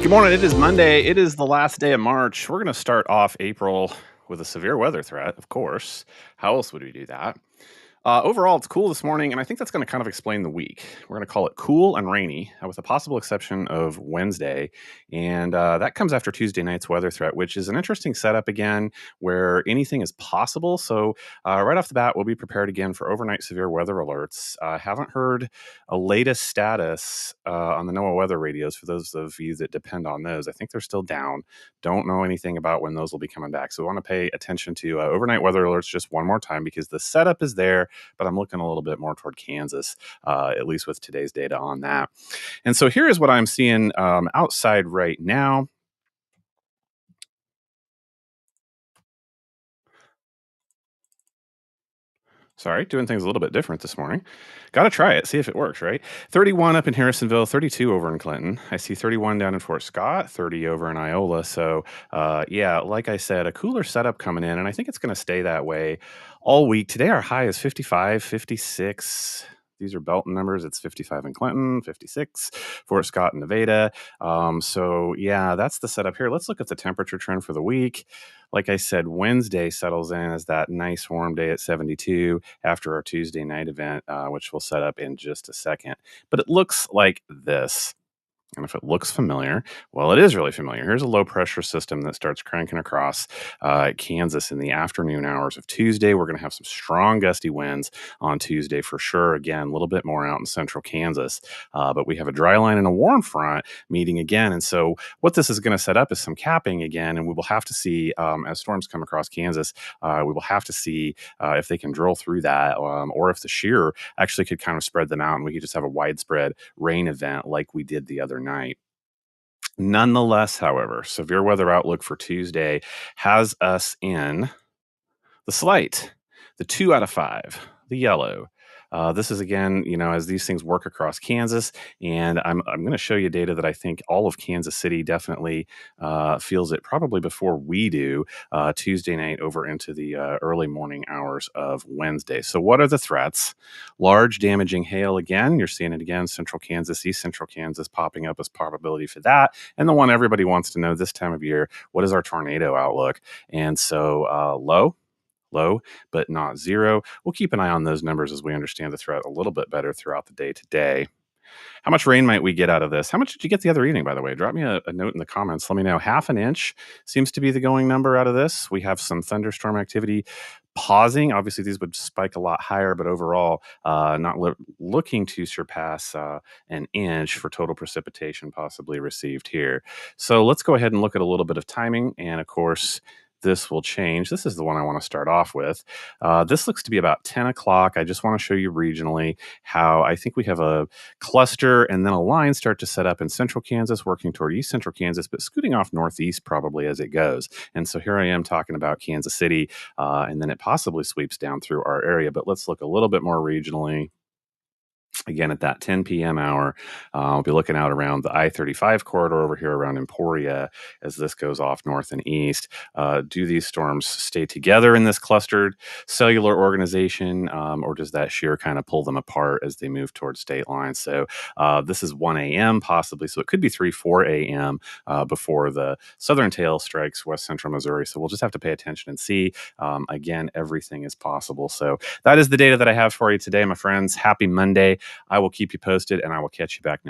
Good morning. It is Monday. It is the last day of March. We're going to start off April with a severe weather threat, of course. How else would we do that? Overall, it's cool this morning, and I think that's going to kind of explain the week. We're going to call it cool and rainy, with a possible exception of Wednesday. And that comes after Tuesday night's weather threat, which is an interesting setup again, where anything is possible. So, right off the bat, we'll be prepared again for overnight severe weather alerts. I haven't heard a latest status on the NOAA weather radios for those of you that depend on those. I think they're still down. Don't know anything about when those will be coming back. So, we want to pay attention to overnight weather alerts just one more time because the setup is there, but I'm looking a little bit more toward Kansas, at least with today's data on that. And so here is what I'm seeing outside right now. Sorry, doing things a little bit different this morning. Got to try it, see if it works, right? 31 up in Harrisonville, 32 over in Clinton. I see 31 down in Fort Scott, 30 over in Iola. So, yeah, like I said, a cooler setup coming in, and I think it's going to stay that way all week. Today, our high is 55, 56. These are Belton numbers. It's 55 in Clinton, 56, Fort Scott and Nevada. So, yeah, that's the setup here. Let's look at the temperature trend for the week. Like I said, Wednesday settles in as that nice warm day at 72 after our Tuesday night event, which we'll set up in just a second. But it looks like this. And if it looks familiar, well, it is really familiar. Here's a low pressure system that starts cranking across Kansas in the afternoon hours of Tuesday. We're going to have some strong gusty winds on Tuesday for sure. Again, a little bit more out in central Kansas. But we have a dry line and a warm front meeting again. And so what this is going to set up is some capping again. And we will have to see, as storms come across Kansas, we will have to see if they can drill through that or if the shear actually could kind of spread them out and we could just have a widespread rain event like we did the other night. Nonetheless, however, severe weather outlook for Tuesday has us in the slight, the 2 out of 5, the yellow. This is again, as these things work across Kansas, and I'm going to show you data that I think all of Kansas City definitely feels it probably before we do Tuesday night over into the early morning hours of Wednesday. So, what are the threats? Large damaging hail again. You're seeing it again. Central Kansas, East Central Kansas popping up as probability for that, and the one everybody wants to know this time of year: what is our tornado outlook? And so, low, but not zero. We'll keep an eye on those numbers as we understand the threat a little bit better throughout the day today. How much rain might we get out of this? How much did you get the other evening, by the way? Drop me a note in the comments. Let me know. Half an inch seems to be the going number out of this. We have some thunderstorm activity pausing. Obviously, these would spike a lot higher, but overall, not looking to surpass an inch for total precipitation possibly received here. So let's go ahead and look at a little bit of timing. And of course, this will change. This is the one I want to start off with. This looks to be about 10 o'clock. I just want to show you regionally how I think we have a cluster and then a line start to set up in central Kansas, working toward east central Kansas, but scooting off northeast probably as it goes. And so here I am talking about Kansas City, and then it possibly sweeps down through our area. But let's look a little bit more regionally. Again, at that 10 p.m. hour, I'll be looking out around the I-35 corridor over here around Emporia as this goes off north and east. Do these storms stay together in this clustered cellular organization, or does that shear kind of pull them apart as they move towards state lines? So this is 1 a.m. possibly, so it could be 3, 4 a.m. Before the southern tail strikes west central Missouri. So we'll just have to pay attention and see. Again, everything is possible. So that is the data that I have for you today, my friends. Happy Monday. I will keep you posted, and I will catch you back next.